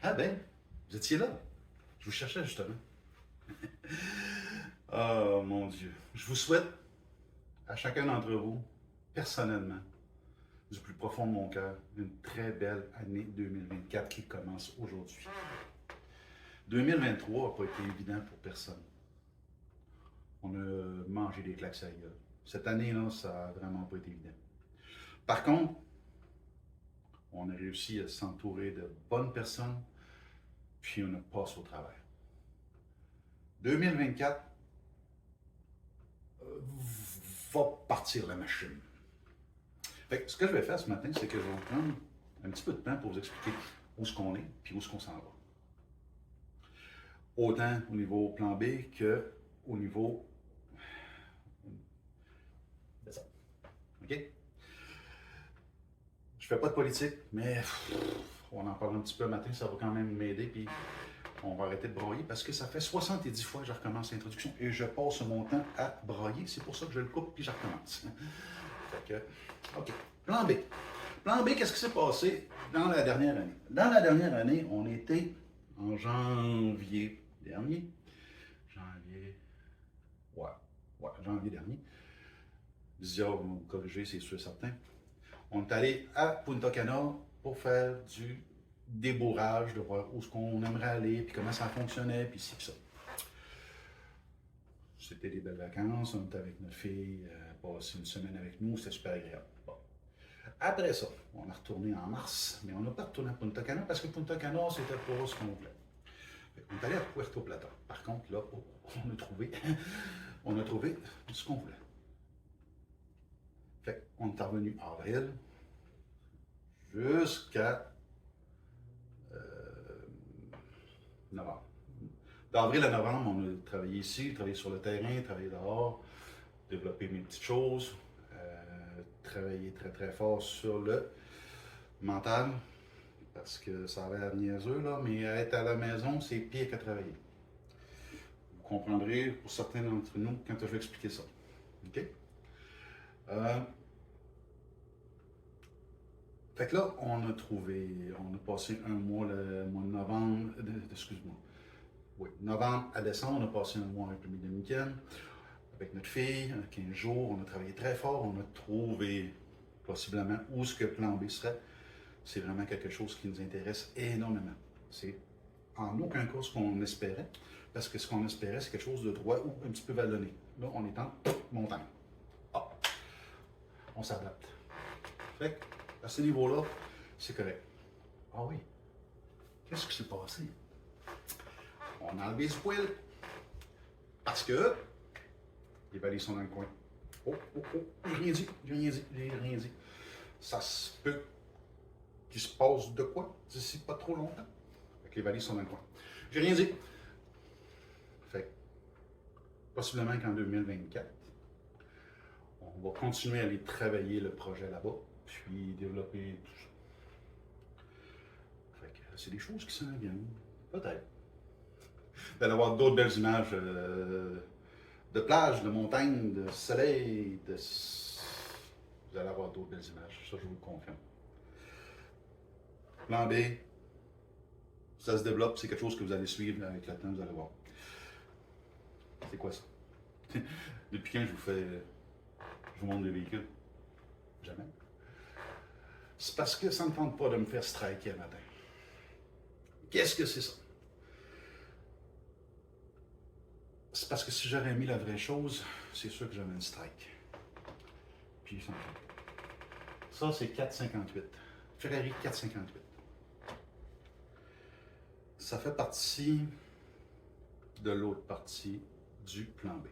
Ah ben, vous étiez là. Je vous cherchais justement. Oh mon Dieu. Je vous souhaite à chacun d'entre vous, personnellement, du plus profond de mon cœur, une très belle année 2024 qui commence aujourd'hui. 2023 n'a pas été évident pour personne. On a mangé des claques à la gueule. Cette année-là, ça n'a vraiment pas été évident. Par contre, on a réussi à s'entourer de bonnes personnes, puis on a passé au travers. 2024 va partir la machine. Fait que ce que je vais faire ce matin, c'est que je vais vous prendre un petit peu de temps pour vous expliquer où est-ce qu'on est puis où est-ce qu'on s'en va. Autant au niveau plan B que au niveau de ça. OK? Je fais pas de politique, mais on en parle un petit peu le matin, ça va quand même m'aider, puis on va arrêter de broyer parce que ça fait 70 fois que je recommence l'introduction et je passe mon temps à broyer. C'est pour ça que je le coupe puis je recommence. Fait que, OK. Plan B. Plan B, qu'est-ce qui s'est passé dans la dernière année? Dans la dernière année, on était en janvier dernier. Janvier. Ouais. Ouais, janvier dernier. Zia va me corriger, c'est sûr certain. On est allé à Punta Cana pour faire du débourrage, de voir où est-ce qu'on aimerait aller, puis comment ça fonctionnait, puis ci, puis ça. C'était des belles vacances, on était avec notre fille, passé une semaine avec nous, c'était super agréable. Bon. Après ça, on est retourné en mars, mais on n'a pas retourné à Punta Cana parce que Punta Cana, c'était pas ce qu'on voulait. On est allé à Puerto Plata. Par contre, là, on a trouvé ce qu'on voulait. Fait on est revenu en avril jusqu'à novembre. D'avril à novembre, on a travaillé ici, travaillé sur le terrain, travaillé dehors, développé mes petites choses, travaillé très très fort sur le mental, parce que ça a l'air niaiseux, là, mais être à la maison, c'est pire que travailler. Vous comprendrez pour certains d'entre nous quand je vais expliquer ça. OK? Fait que là, on a passé un mois, le mois de novembre, excuse-moi, oui, novembre à décembre, on a passé un mois en République dominicaine avec notre fille, 15 jours, on a travaillé très fort, on a trouvé possiblement où ce que plan B serait. C'est vraiment quelque chose qui nous intéresse énormément. C'est en aucun cas ce qu'on espérait, parce que ce qu'on espérait, c'est quelque chose de droit ou un petit peu vallonné. Là, on est en montagne. Ah, on s'adapte. Fait que, à ce niveau-là, c'est correct. Ah oui, qu'est-ce qui s'est passé? On a enlevé ce poil parce que les vallées sont dans le coin. Oh, oh, oh, j'ai rien dit, j'ai rien dit. Ça se peut qu'il se passe de quoi d'ici pas trop longtemps. Fait que les vallées sont dans le coin. J'ai rien dit. Fait que, possiblement qu'en 2024, on va continuer à aller travailler le projet là-bas, puis développer tout ça. Fait que c'est des choses qui s'en viennent. Peut-être. Vous allez avoir d'autres belles images de plage, de montagne, de soleil. Vous allez avoir d'autres belles images. Ça, je vous le confirme. Plan B, ça se développe. C'est quelque chose que vous allez suivre avec le temps, vous allez voir. C'est quoi ça? Depuis quand je vous montre des véhicules? Jamais. C'est parce que ça ne me tente pas de me faire striker un matin. Qu'est-ce que c'est ça? C'est parce que si j'aurais mis la vraie chose, c'est sûr que j'avais une strike. Puis ça me tente. Ça, c'est 458. Ferrari 458. Ça fait partie de l'autre partie du plan B.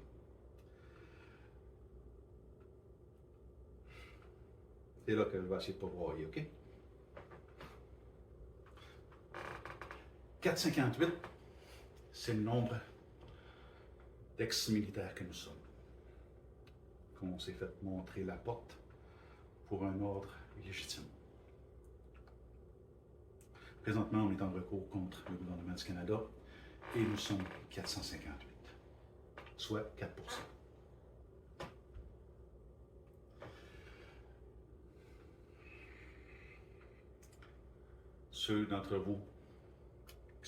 C'est là que je vais essayer de ne pas broyer, OK? 458, c'est le nombre d'ex-militaires que nous sommes. Qu'on s'est fait montrer la porte pour un ordre légitime. Présentement, on est en recours contre le gouvernement du Canada et nous sommes 458, soit 4%. Ceux d'entre vous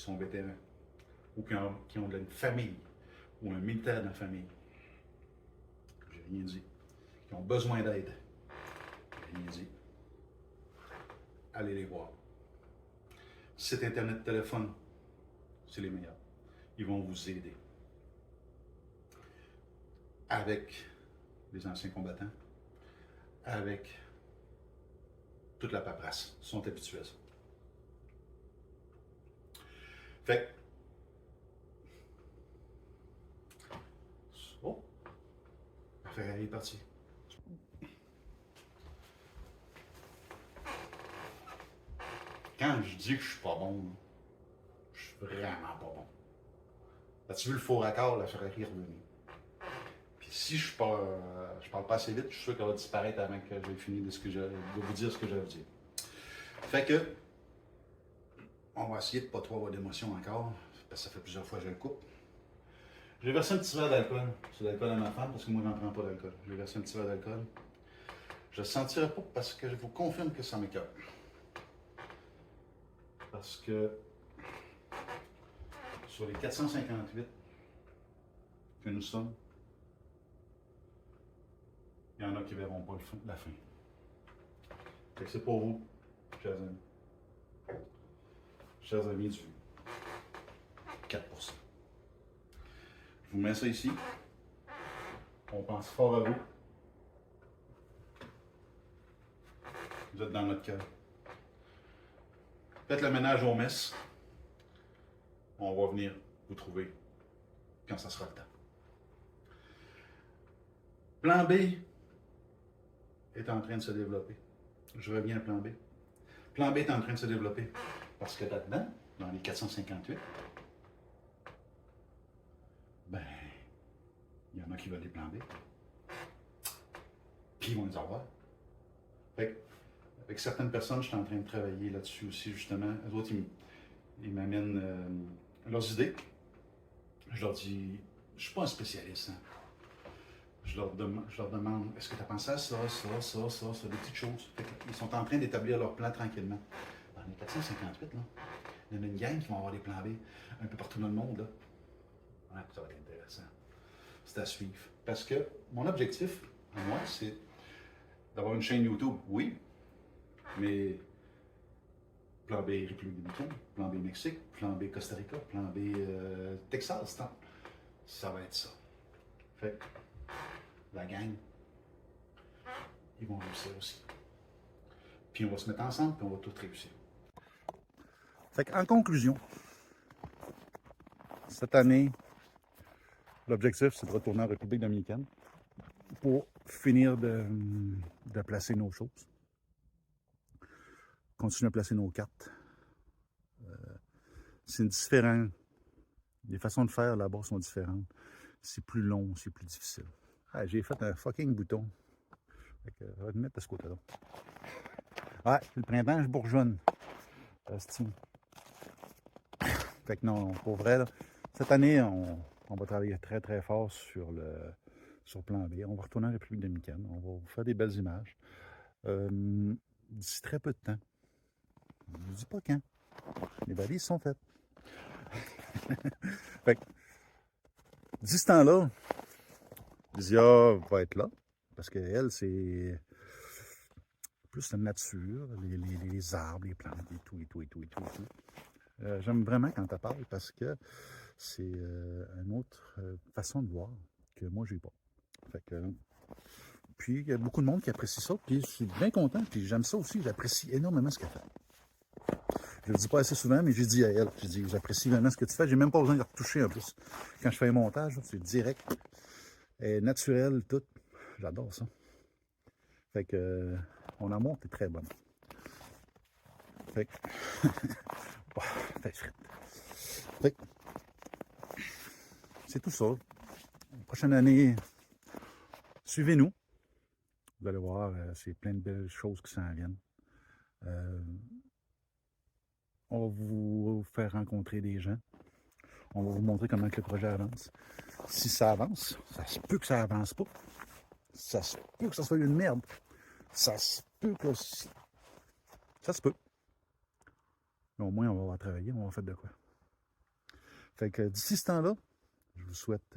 qui sont vétérans, ou qui ont une famille, ou un militaire dans la famille. J'ai rien dit. Qui ont besoin d'aide. J'ai rien dit. Allez les voir. Site internet, téléphone, c'est les meilleurs. Ils vont vous aider. Avec les anciens combattants, avec toute la paperasse. Ils sont habitués à ça. Fait que, oh, Ferrari est parti. Quand je dis que je suis pas bon, je suis vraiment pas bon. As-tu vu le faux raccord, la Ferrari est revenue? Puis si je parle pas assez vite, je suis sûr qu'elle va disparaître avant que j'ai fini de vous dire ce que j'ai à vous dire. Fait que, on va essayer de ne pas trop avoir d'émotion encore, parce que ça fait plusieurs fois que je le coupe. J'ai versé un petit verre d'alcool. C'est de l'alcool à ma femme, parce que moi, je n'en prends pas d'alcool. J'ai versé un petit verre d'alcool. Je ne sentirai pas parce que je vous confirme que ça m'écoeure. Parce que sur les 458 que nous sommes, il y en a qui ne verront pas la fin. Fait que c'est pour vous, chers amis. Chers amis du 4%. Je vous mets ça ici. On pense fort à vous. Vous êtes dans notre cœur. Faites le ménage aux messes. On va venir vous trouver quand ça sera le temps. Plan B est en train de se développer. Je reviens à plan B. Plan B est en train de se développer parce que là-dedans, dans les 458, ben, il y en a qui veulent des plans B. Puis ils vont les avoir. Fait que, avec certaines personnes, je suis en train de travailler là-dessus aussi, justement. Les autres, ils m'amènent leurs idées. Je leur dis, je ne suis pas un spécialiste. Hein. Je leur demande, est-ce que tu as pensé à ça, des petites choses. Ils sont en train d'établir leur plan tranquillement. Dans les 458, là, il y en a une gang qui vont avoir des plans B un peu partout dans le monde. Là. Ouais, ça va être intéressant. C'est à suivre. Parce que mon objectif, à moi, c'est d'avoir une chaîne YouTube, oui, mais plan B République dominicaine, plan B Mexique, plan B Costa Rica, plan B Texas, ça va être ça. Fait que la gang, ils vont réussir aussi. Puis on va se mettre ensemble, puis on va tout réussir. Fait qu'en conclusion, cette année, l'objectif, c'est de retourner en République dominicaine pour finir de placer nos choses. Continuer à placer nos cartes. C'est différent. Les façons de faire là-bas sont différentes. C'est plus long, c'est plus difficile. Ah, j'ai fait un fucking bouton. Fait que, je vais le mettre de ce côté-là. Ouais, c'est le printemps, je bourgeonne. Fait que non, pour vrai, là, cette année, on va travailler très très fort sur plan B. On va retourner en République dominicaine. On va vous faire des belles images. D'ici très peu de temps. Je ne vous dis pas quand. Les valises sont faites. Fait que, d'ici ce temps-là, Zia va être là. Parce qu'elle, c'est plus la nature, les arbres, les plantes, et tout. J'aime vraiment quand elle parle parce que c'est une autre façon de voir que moi, j'ai pas. Fait que, puis, il y a beaucoup de monde qui apprécie ça, puis je suis bien content, puis j'aime ça aussi, j'apprécie énormément ce qu'elle fait. Je le dis pas assez souvent, mais j'ai dit à elle, j'ai dit, j'apprécie vraiment ce que tu fais, j'ai même pas besoin de retoucher en plus. Quand je fais un montage, c'est direct, et naturel, tout. J'adore ça. Fait que, mon amour, t'es très bonne. Fait que, fait que, c'est tout ça. La prochaine année, suivez-nous. Vous allez voir, c'est plein de belles choses qui s'en viennent. On va vous faire rencontrer des gens. On va vous montrer comment que le projet avance. Si ça avance, ça se peut que ça avance pas. Ça se peut que ça soit une merde. Ça se peut que... Ça se peut. Mais au moins, on va travailler, on va faire de quoi. Fait que d'ici ce temps-là, je vous souhaite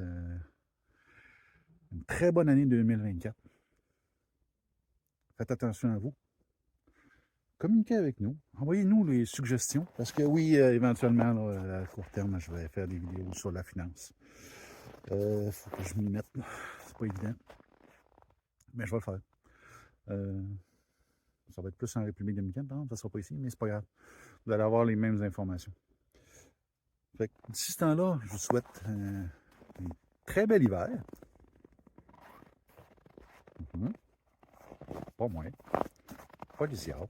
une très bonne année 2024. Faites attention à vous. Communiquez avec nous. Envoyez-nous les suggestions. Parce que oui, éventuellement, là, à court terme, je vais faire des vidéos sur la finance. Faut que je m'y mette. C'est pas évident. Mais je vais le faire. Ça va être plus en République dominicaine, par exemple. Ça ne sera pas ici, mais c'est pas grave. Vous allez avoir les mêmes informations. Fait que d'ici ce temps-là, je vous souhaite un très bel hiver. Pas moins. Pas glacial.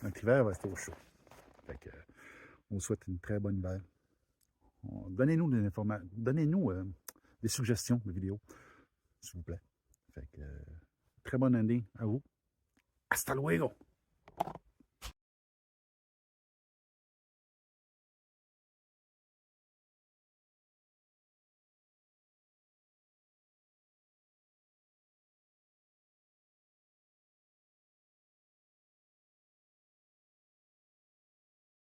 Notre hiver va rester au chaud. Fait que, on vous souhaite une très bonne hiver. Donnez-nous des informations. Donnez-nous des suggestions de vidéos, s'il vous plaît. Fait que, très bonne année à vous. Hasta luego!